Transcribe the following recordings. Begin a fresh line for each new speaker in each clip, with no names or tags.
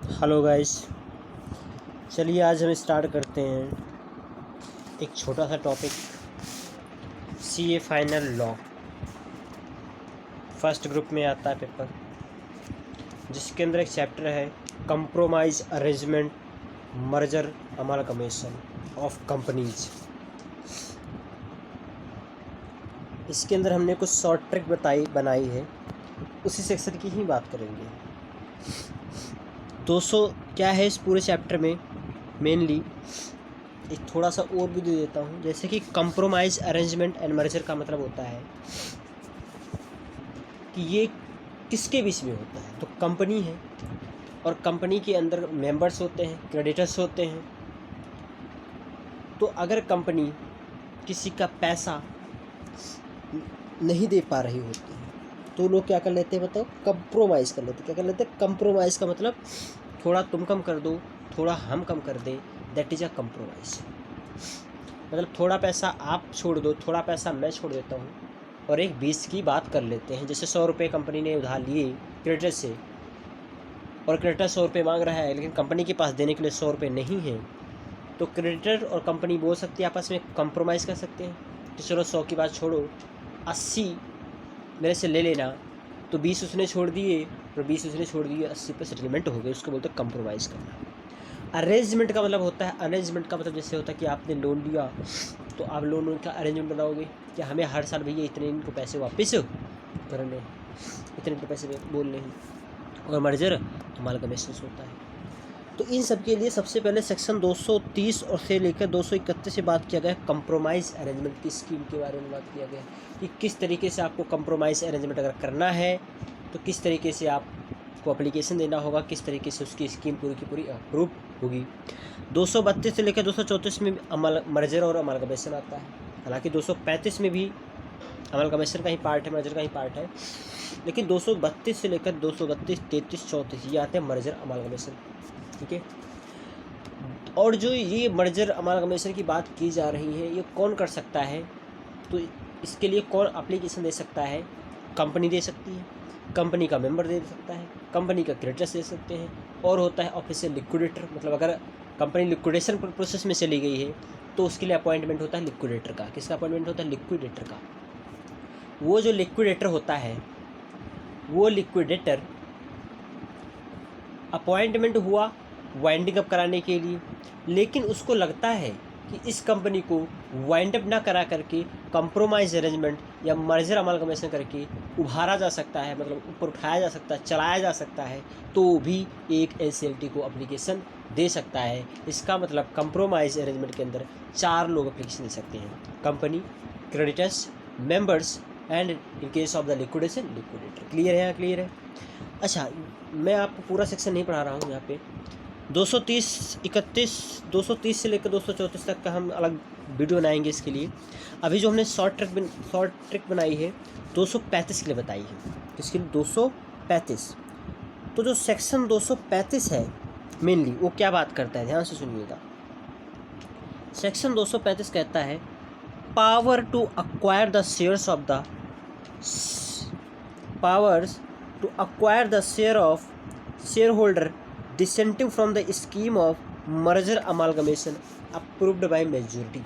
Hello guys, चलिए आज हम स्टार्ट करते हैं एक छोटा सा topic. CA final law first group में आता है पेपर, जिसके अंदर एक चैप्टर है compromise arrangement merger amalgamation of companies. इसके अंदर हमने कुछ शॉर्ट ट्रिक बनाई है, उसी सेक्शन की ही बात करेंगे। दोस्तों क्या है इस पूरे चैप्टर में मेनली एक थोड़ा सा और भी दे देता हूँ। जैसे कि कंप्रोमाइज़ अरेंजमेंट एंड मर्जर का मतलब होता है कि ये किसके बीच में होता है। तो कंपनी है और कंपनी के अंदर मेंबर्स होते हैं, क्रेडिटर्स होते हैं। तो अगर कंपनी किसी का पैसा नहीं दे पा रही होती है तो लोग क्या कर लेते हैं, मतलब कंप्रोमाइज़ कर लेते हैं। क्या कर लेते हैं? कंप्रोमाइज़ का मतलब थोड़ा तुम कम कर दो, थोड़ा हम कम कर दें, दैट इज़ अ कंप्रोमाइज़। मतलब थोड़ा पैसा आप छोड़ दो, थोड़ा पैसा मैं छोड़ देता हूँ और एक 20 की बात कर लेते हैं। जैसे 100 रुपये कंपनी ने उधार लिए क्रेडिटर से और क्रेडिटर 100 रुपये मांग रहा है, लेकिन कंपनी के पास देने के लिए 100 रुपये नहीं है। तो क्रेडिटर और कंपनी बोल सकती है, आपस में कंप्रोमाइज़ कर सकते हैं कि चलो 100 की बात छोड़ो, 80 मेरे से ले लेना। तो 20 उसने छोड़ दिए और 20 उसने छोड़ दिए, 80 पे सेटलमेंट हो गए। उसको बोलते हैं कंप्रोमाइज़ करना। अरेंजमेंट का मतलब होता है, अरेंजमेंट का मतलब जैसे होता है कि आपने लोन लिया तो आप लोन का अरेंजमेंट बनाओगे कि हमें हर साल भैया इतने इनको पैसे वापस करने, इतने इनको पैसे बोलने हैं। और मर्जर अमालगमेशन होता है। तो इन सब के लिए सबसे पहले सेक्शन 230 और से लेकर 231 से बात किया गया है कंप्रोमाइज़ अरेंजमेंट की स्कीम के बारे में बात किया गया है कि किस तरीके से आपको कंप्रोमाइज़ अरेंजमेंट अगर करना है तो किस तरीके से आपको एप्लीकेशन देना होगा, किस तरीके से उसकी स्कीम पूरी की पूरी अप्रूव होगी। 232 से लेकर 234 में मर्जर और अमालगमेशन आता है। हालांकि 235 में भी अमालगमेशन का ही पार्ट है, मर्जर का ही पार्ट है, लेकिन 232 से लेकर 232, 33, 34 ये आते हैं मर्जर अमालगमेशन। ठीक है। और जो ये मर्जर अमालगमेशन की बात की जा रही है, ये कौन कर सकता है? तो इसके लिए कौन एप्लीकेशन दे सकता है? कंपनी दे सकती है, कंपनी का मेंबर दे सकता है, कंपनी का क्रेडिटर्स दे सकते हैं, और होता है ऑफिशियल लिक्विडेटर। मतलब अगर कंपनी लिक्विडेशन प्रोसेस में चली गई है तो उसके लिए अपॉइंटमेंट होता है लिक्विडेटर का। किसका अपॉइंटमेंट होता है? लिक्विडेटर का। वो जो लिक्विडेटर होता है, वो लिक्विडेटर अपॉइंटमेंट हुआ वाइंडिंग अप कराने के लिए, लेकिन उसको लगता है कि इस कंपनी को वाइंड अप ना करा करके कंप्रोमाइज़ अरेंजमेंट या मर्जर अमालगमेशन करके उभारा जा सकता है, मतलब ऊपर उठाया जा सकता है, चलाया जा सकता है, तो भी एक एनसीएलटी को एप्लीकेशन दे सकता है। इसका मतलब कंप्रोमाइज़ अरेंजमेंट के अंदर 4 लोग एप्लीकेशन दे सकते हैं: company, creditors, members and in case of the liquidation liquidator. Clear है? यहाँ क्लियर है। अच्छा, मैं आपको पूरा सेक्शन नहीं पढ़ा रहा हूँ यहाँ पे। 230 से लेकर 234 तक का हम अलग वीडियो बनाएंगे इसके लिए। अभी जो हमने शॉर्ट ट्रिक बनाई है 235 के लिए बताई है। इसके लिए 235। तो जो सेक्शन 235 है मेनली वो क्या बात करता है, ध्यान से सुनिएगा। सेक्शन 235 कहता है power to acquire the shares of the powers to acquire the share of shareholder dissenting from the scheme of merger amalgamation approved by majority।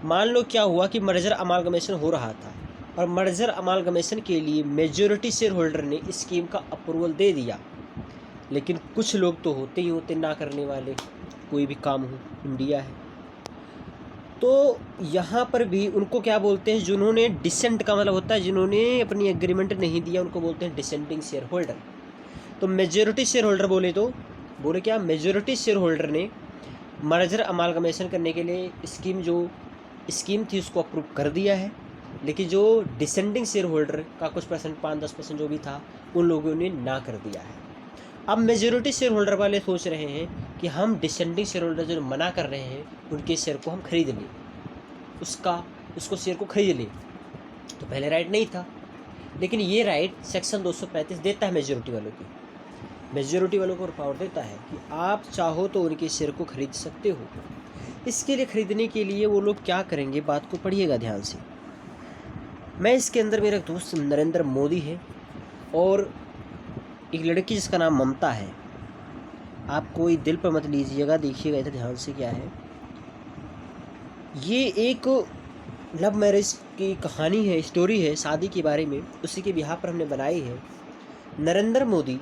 मान लो क्या हुआ कि मर्जर अमालगमेशन हो रहा था और मर्जर अमालगमेशन के लिए मेजॉरिटी शेयर होल्डर ने स्कीम का अप्रूवल दे दिया, लेकिन कुछ लोग तो होते ही होते ना करने वाले, कोई भी काम हो, इंडिया है। तो यहाँ पर भी उनको क्या बोलते हैं? जिन्होंने डिसेंट का मतलब होता है जिन्होंने अपनी एग्रीमेंट नहीं दिया, उनको बोलते हैं डिसेंटिंग शेयर होल्डर। तो मेजॉरिटी शेयर होल्डर बोले क्या? मेजॉरिटी शेयर होल्डर ने मर्जर अमालगमेशन करने के लिए जो स्कीम थी उसको अप्रूव कर दिया है, लेकिन जो डिसेंडिंग शेयर होल्डर का कुछ परसेंट, 5-10% जो भी था, उन लोगों ने ना कर दिया है। अब मेजॉरिटी शेयर होल्डर वाले सोच रहे हैं कि हम डिसेंडिंग शेयर होल्डर जो मना कर रहे हैं उनके शेयर को हम खरीद लें, उसको शेयर को खरीद लें। तो पहले राइट नहीं था, लेकिन ये राइट सेक्शन 235 देता है मेजॉरिटी वालों को पावर देता है कि आप चाहो तो उनके शेयर को खरीद सकते हो। इसके लिए खरीदने के लिए वो लोग क्या करेंगे, बात को पढ़िएगा ध्यान से। मैं इसके अंदर, मेरा दोस्त नरेंद्र मोदी है और एक लड़की जिसका नाम ममता है, आप कोई दिल पर मत लीजिएगा, देखिएगा इधर ध्यान से क्या है। ये एक लव मैरिज की कहानी है, स्टोरी है शादी के बारे में, उसी के बिहार पर हमने बनाई है। नरेंद्र मोदी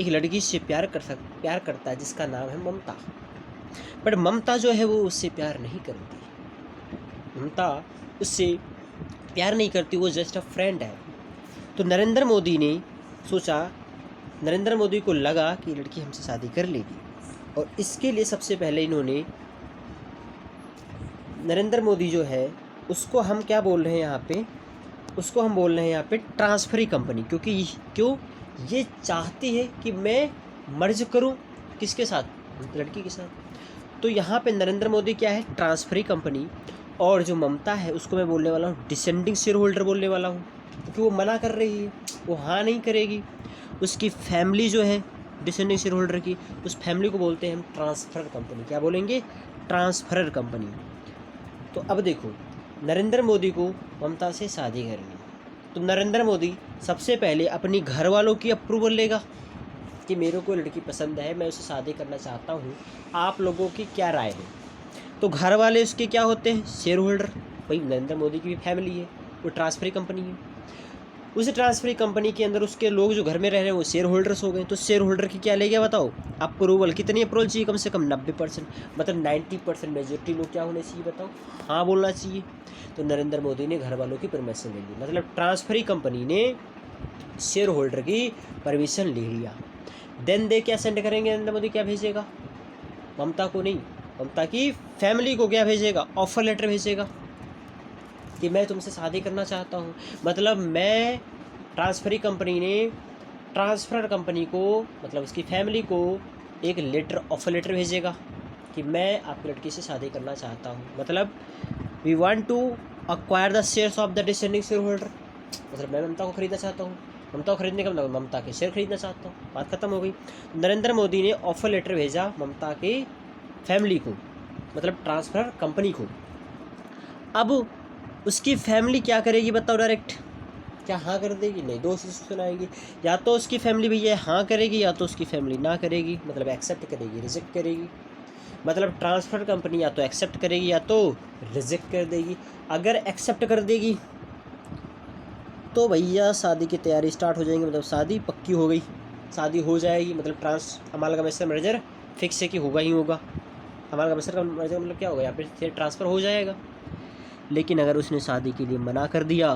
एक लड़की से प्यार करता है जिसका नाम है ममता। बट ममता जो है वो उससे प्यार नहीं करती, ममता उससे प्यार नहीं करती, वो जस्ट अ फ्रेंड है। तो नरेंद्र मोदी ने सोचा, नरेंद्र मोदी को लगा कि लड़की हमसे शादी कर लेगी, और इसके लिए सबसे पहले इन्होंने, नरेंद्र मोदी जो है उसको हम क्या बोल रहे हैं यहाँ पे, उसको हम बोल रहे हैं यहाँ पे ट्रांसफरी कंपनी, क्योंकि क्यों ये चाहती है कि मैं मर्ज करूँ किसके साथ, लड़की के साथ। तो यहाँ पे नरेंद्र मोदी क्या है, ट्रांसफरी कंपनी, और जो ममता है उसको मैं बोलने वाला हूँ डिसेंडिंग शेयर होल्डर बोलने वाला हूँ, क्योंकि वो मना कर रही है, वो हाँ नहीं करेगी। उसकी फैमिली जो है डिसेंडिंग शेयर होल्डर की, उस फैमिली को बोलते हैं हम ट्रांसफर कंपनी। क्या बोलेंगे, ट्रांसफरर कंपनी। तो अब देखो, नरेंद्र मोदी को ममता से शादी करनी, तो नरेंद्र मोदी सबसे पहले अपनी घर वालों की अप्रूवल लेगा कि मेरे को लड़की पसंद है, मैं उससे शादी करना चाहता हूँ, आप लोगों की क्या राय है। तो घर वाले उसके क्या होते हैं, शेयर होल्डर। भाई नरेंद्र मोदी की भी फैमिली है, वो ट्रांसफरी कंपनी है, उस ट्रांसफरी कंपनी के अंदर उसके लोग जो घर में रह रहे हैं वो शेयर होल्डर्स हो गए। तो शेयर होल्डर की क्या ले गया बताओ, अप्रूवल। कितनी अप्रूवल चाहिए, कम से कम 90%, मतलब 90% मेजोरिटी लोग क्या होने चाहिए बताओ, हाँ बोलना चाहिए। तो नरेंद्र मोदी ने घर वालों की परमिशन ले ली, मतलब ट्रांसफरी कंपनी ने शेयर होल्डर की परमिशन ले लिया। देन दे क्या सेंड करेंगे, नरेंद्र मोदी क्या भेजेगा, ममता को नहीं, ममता की फैमिली को क्या भेजेगा, ऑफर लेटर भेजेगा कि मैं तुमसे शादी करना चाहता हूँ। मतलब मैं ट्रांसफरी कंपनी ने ट्रांसफर कंपनी को, मतलब उसकी फैमिली को एक लेटर, ऑफर लेटर भेजेगा कि मैं आपकी लड़की से शादी करना चाहता हूँ। मतलब we want to acquire the shares of the descending shareholder, मतलब मैं ममता को खरीदना चाहता हूँ, ममता को खरीदने का मतलब ममता के शेयर खरीदना चाहता हूँ, बात खत्म हो गई। नरेंद्र मोदी ने ऑफर लेटर भेजा ममता के फैमिली को, मतलब ट्रांसफर कंपनी को। अब उसकी फैमिली क्या करेगी बताओ, डायरेक्ट क्या हाँ कर देगी, नहीं, दो सिचुएशन आएगी, या तो उसकी फैमिली भैया हाँ करेगी या तो उसकी फैमिली ना करेगी, मतलब एक्सेप्ट करेगी, रिजेक्ट करेगी। मतलब ट्रांसफ़र कंपनी या तो एक्सेप्ट करेगी या तो रिजेक्ट कर देगी। अगर एक्सेप्ट कर देगी तो भैया शादी की तैयारी स्टार्ट हो जाएंगी, मतलब शादी पक्की हो गई, शादी हो जाएगी, मतलब अमालगमेशन मर्जर फिक्स है कि होगा ही होगा। अमालगमेशन का मर्जर मतलब क्या होगा, यहाँ पे ट्रांसफ़र हो जाएगा। लेकिन अगर उसने शादी के लिए मना कर दिया,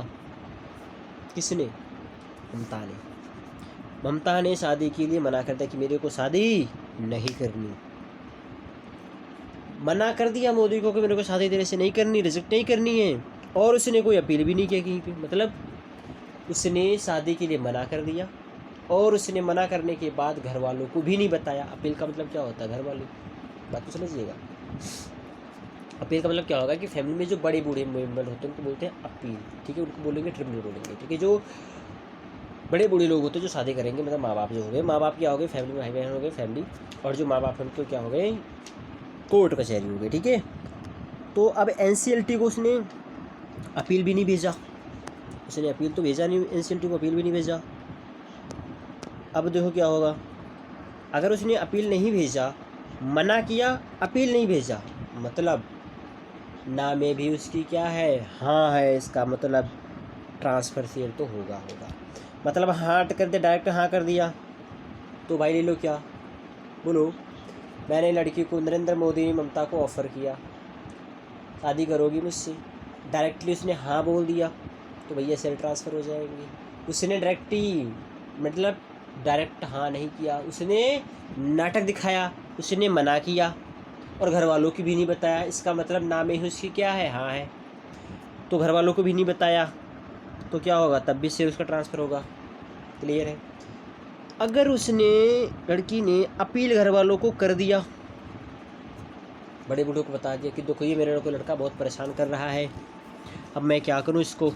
किसने, ममता ने शादी के लिए मना कर दिया कि मेरे को शादी नहीं करनी, मना कर दिया मोदी को कि मेरे को शादी तेरे से नहीं करनी, रिजेक्ट नहीं करनी है, और उसने कोई अपील भी नहीं किया कहीं पे। मतलब उसने शादी के लिए मना कर दिया, और उसने मना करने के बाद घर वालों को भी नहीं बताया। अपील का मतलब क्या होता है, घर वाले, बात तो समझिएगा। अपील का मतलब क्या होगा कि फैमिली में जो बड़े बूढ़े मेम्बर होते हैं उनको बोलते हैं अपील, ठीक है, उनको बोलेंगे ट्रिब्यूनल बोलेंगे, ठीक है। जो बड़े बूढ़े लोग होते हैं जो शादी करेंगे, मतलब माँ बाप जो हो गए, माँ बाप क्या हो गए, फैमिली में भाई बहन हो गए फैमिली, और जो माँ बाप हैं उनको क्या हो गए, कोर्ट कचहरी हो गई, ठीक है। तो अब NCLT को उसने अपील भी नहीं भेजा, उसने अपील तो भेजा नहीं, NCLT को अपील भी नहीं भेजा। अब देखो क्या होगा, अगर उसने अपील नहीं भेजा, मना किया, अपील नहीं भेजा, मतलब ना में भी उसकी क्या है, हाँ है, इसका मतलब ट्रांसफ़र शेयर तो होगा। मतलब हाँ कर दे, डायरेक्ट हाँ कर दिया तो भाई ले लो, क्या बोलो, मैंने लड़की को, नरेंद्र मोदी ने ममता को ऑफ़र किया शादी करोगी मुझसे, डायरेक्टली उसने हाँ बोल दिया तो भैया शेयर ट्रांसफ़र हो जाएंगे। उसने मतलब डायरेक्ट हाँ नहीं किया, उसने नाटक दिखाया, उसने मना किया और घर वालों की भी नहीं बताया, इसका मतलब ना में ही उसकी क्या है, हाँ है, तो घर वालों को भी नहीं बताया तो क्या होगा, तब भी शेयर उसका ट्रांसफ़र होगा। क्लियर है। अगर उसने, लड़की ने अपील घर वालों को कर दिया, बड़े बूढ़ों को बता दिया कि देखो ये मेरे को लड़का बहुत परेशान कर रहा है, अब मैं क्या करूं इसको।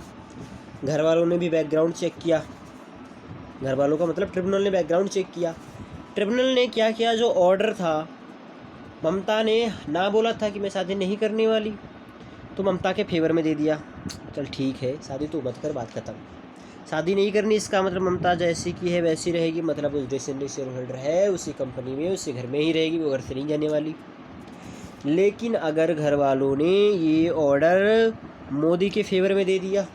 घर वालों ने भी बैकग्राउंड चेक किया, घर वालों का मतलब ट्रिब्यूनल ने बैकग्राउंड चेक किया। ट्रिब्यूनल ने क्या किया, जो ऑर्डर था, ममता ने ना बोला था कि मैं शादी नहीं करने वाली, तो ममता के फेवर में दे दिया, चल ठीक है शादी तो मत कर, बात खत्म। शादी नहीं करनी, इसका मतलब ममता जैसी की है वैसी रहेगी, मतलब उस डिसेंडिंग शेयर होल्डर है उसी कंपनी में उसी घर में ही रहेगी, वो घर से नहीं जाने वाली। लेकिन अगर घर वालों ने ये ऑर्डर मोदी के फेवर में दे दिया,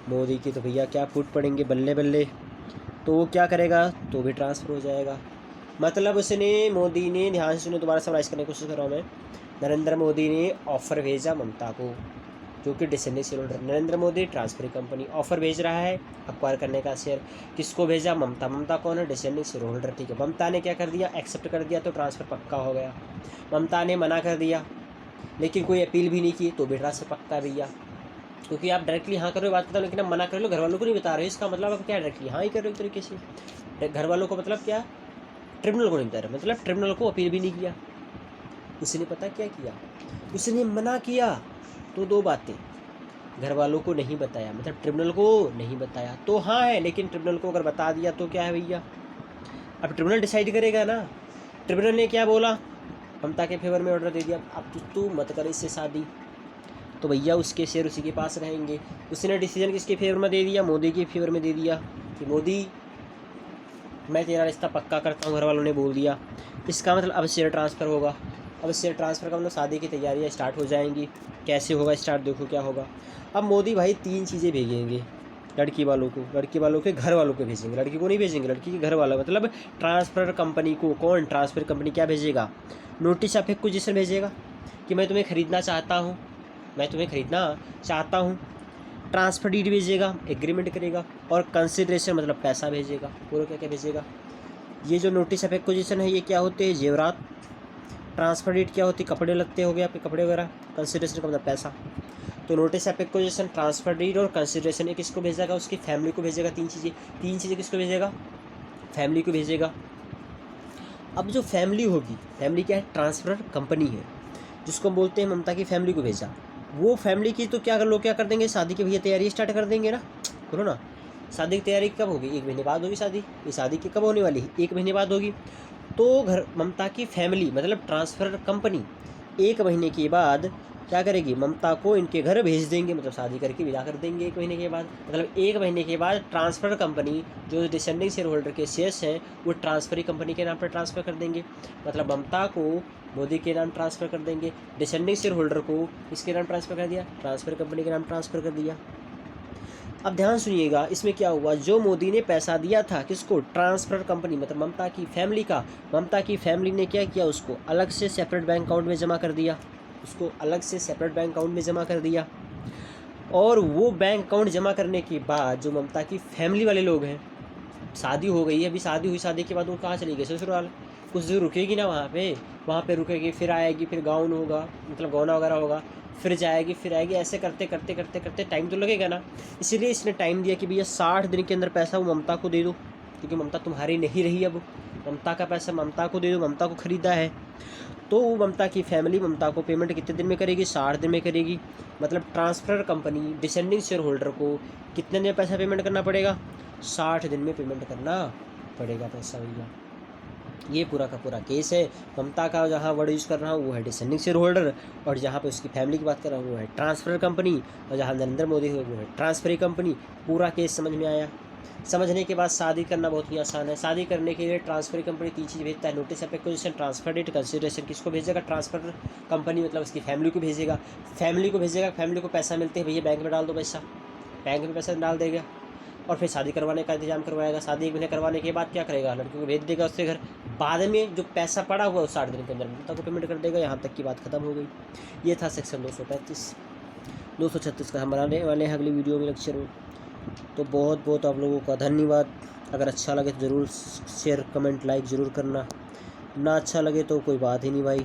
मोदी के तो भैया क्या फूट पड़ेंगे बल्ले बल्ले, तो वो क्या करेगा, तो भी ट्रांसफ़र हो जाएगा। मतलब उसने, मोदी ने, ध्यान से सुनो, दोबारा समराइज़ करने की कोशिश कर रहा हूँ मैं। नरेंद्र मोदी ने ऑफ़र भेजा ममता को, जो कि descending share holder. Narendra Modi transfer company offer भेज रहा है अक्वायर करने का शेयर, किसको भेजा, ममता। ममता कौन है, डिसेंडिंग शेयर होल्डर, ठीक है। ममता ने क्या कर दिया, एक्सेप्ट कर दिया, तो ट्रांसफ़र पक्का हो गया। ममता ने मना कर दिया, लेकिन कोई अपील भी नहीं की, तो भी ट्रांसफ़र पक्का भैया, क्योंकि आप डायरेक्टली हाँ करो बात करता हो, लेकिन आप मना कर लो, घर वालों को नहीं बता रहे हो, इसका मतलब आप क्या डायरेक्टली हाँ ही कर रहे हो एक तरीके से। घर वालों को मतलब क्या, ट्रिब्यूनल को नहीं बता रहे, मतलब ट्रिब्यूनल को अपील भी नहीं किया। उसने पता क्या किया, उसने मना किया, तो दो बातें, घर वालों को नहीं बताया, मतलब ट्रिब्यूनल को नहीं बताया तो हाँ है, लेकिन ट्रिब्यूनल को अगर बता दिया तो क्या है भैया, अब ट्रिब्यूनल डिसाइड करेगा ना। ट्रिब्यूनल ने क्या बोला, ममता के फेवर में ऑर्डर दे दिया, अब तू मत कर इससे शादी, तो भैया उसके शेयर उसी के पास रहेंगे। उसने डिसीजन किसके फेवर में दे दिया, मोदी के फेवर में दे दिया, कि मोदी मैं तेरा रिश्ता पक्का करता हूँ, घर वालों ने बोल दिया। इसका मतलब अब शेयर ट्रांसफ़र होगा। अब शेयर ट्रांसफ़र का मतलब शादी की तैयारियाँ स्टार्ट हो जाएंगी। कैसे होगा स्टार्ट, देखो क्या होगा। अब मोदी भाई 3 चीज़ें भेजेंगे लड़की वालों को, लड़की वालों के घर वालों को भेजेंगे, लड़की को नहीं भेजेंगे, लड़की के घर वाला, मतलब ट्रांसफ़र कंपनी को। कौन ट्रांसफ़र कंपनी क्या भेजेगा, नोटिस ऑफ एक्विजिशन भेजेगा, कि मैं तुम्हें ख़रीदना चाहता हूँ, मैं तुम्हें ख़रीदना चाहता हूँ। ट्रांसफ़र डीड भेजेगा, एग्रीमेंट करेगा, और कंसिडरेशन मतलब पैसा भेजेगा। पूरा क्या क्या भेजेगा। ये जो नोटिस ऑफ एक्विजिशन है ये क्या होते हैं, जेवरात। ट्रांसफ़र डीड क्या होती है, कपड़े लगते हो गए आपके, कपड़े वगैरह। कंसिडरेशन का मतलब पैसा। तो notice of acquisition, transfer deed और कंसिडरेशन, ये किसको भेजेगा, उसकी फैमिली को भेजेगा। 3 चीज़ें किसको भेजेगा, फैमिली को भेजेगा। अब जो फैमिली होगी, फैमिली क्या है, ट्रांसफ़र कंपनी है, जिसको बोलते हैं ममता की फैमिली को भेजा। वो फैमिली की तो क्या लोग क्या कर देंगे, शादी की भैया तैयारी स्टार्ट कर देंगे ना। बोलो ना, शादी की तैयारी कब होगी, 1 महीने बाद होगी शादी। ये शादी की कब होने वाली है, 1 महीने बाद होगी। तो घर ममता की फैमिली मतलब ट्रांसफ़र कंपनी 1 महीने के बाद क्या करेगी, ममता को इनके घर भेज देंगे, मतलब शादी करके विदा कर देंगे 1 महीने के बाद। मतलब 1 महीने के बाद ट्रांसफ़र कंपनी जो डिसेंडिंग शेयर होल्डर के शेयर्स हैं वो ट्रांसफ़री कंपनी के नाम पर ट्रांसफ़र कर देंगे। मतलब ममता को मोदी के नाम ट्रांसफ़र कर देंगे, डिसेंडिंग शेयर होल्डर को इसके नाम ट्रांसफ़र कर दिया, ट्रांसफ़र कंपनी के नाम ट्रांसफ़र कर दिया। अब ध्यान सुनिएगा, इसमें क्या हुआ, जो मोदी ने पैसा दिया था किसको, ट्रांसफ़र कंपनी मतलब ममता की फैमिली का, ममता की फैमिली ने क्या किया, उसको अलग से सेपरेट बैंक अकाउंट में जमा कर दिया, उसको अलग से सेपरेट बैंक अकाउंट में जमा कर दिया। और वो बैंक अकाउंट जमा करने के बाद जो ममता की फैमिली वाले लोग हैं, शादी हो गई है, अभी शादी हुई, शादी के बाद वो कहाँ चली गई, ससुराल। कुछ देर रुकेगी ना वहाँ पे रुकेगी, फिर आएगी, फिर गाउन होगा, मतलब गौना वगैरह होगा, फिर जाएगी, फिर आएगी, ऐसे करते करते करते करते टाइम तो लगेगा ना। इसीलिए इसने टाइम दिया कि भैया 60 दिन के अंदर पैसा वो ममता को दे दो, क्योंकि ममता तुम्हारी नहीं रही, अब ममता का पैसा ममता को दे दो, ममता को ख़रीदा है। तो वो ममता की फैमिली ममता को पेमेंट कितने दिन में करेगी, 60 दिन में करेगी। मतलब transfer company descending share holder को कितने दिन में पैसा पेमेंट करना पड़ेगा, 60 दिन में पेमेंट करना पड़ेगा पैसा भैया। ये पूरा का पूरा केस है। ममता का जहाँ वर्ड यूज़ कर रहा हूँ वो है डिसेंडिंग शेयर होल्डर, और जहाँ पे उसकी फैमिली की बात कर रहा हूँ वो है ट्रांसफ़र कंपनी, और जहाँ नरेंद्र मोदी है वो है ट्रांसफ़री कंपनी। पूरा केस समझ में आया। समझने के बाद शादी करना बहुत ही आसान है। शादी करने के लिए ट्रांसफ़र कंपनी 3 चीज़ भेजता है, notice of acquisition, transfer date, consideration. किसको भेजेगा, ट्रांसफ़र कंपनी मतलब उसकी फैमिली को भेजेगा। फैमिली को पैसा मिलते हैं, भैया बैंक में डाल दो पैसा, बैंक में पैसा डाल देगा, और फिर शादी करवाने का इंतजाम करवाएगा। शादी 1 महीने करवाने के बाद क्या करेगा, लड़की को भेज देगा उसके घर। बाद में जो पैसा पड़ा हुआ है 60 दिन के अंदर ममता को पेमेंट कर देगा। यहाँ तक की बात खत्म हो गई। ये था सेक्शन 236 का हम बनाने वाले हैं अगली वीडियो में, लेक्चर में। तो बहुत बहुत आप लोगों का धन्यवाद। अगर अच्छा लगे तो ज़रूर शेयर, कमेंट, लाइक ज़रूर करना। ना अच्छा लगे तो कोई बात ही नहीं भाई।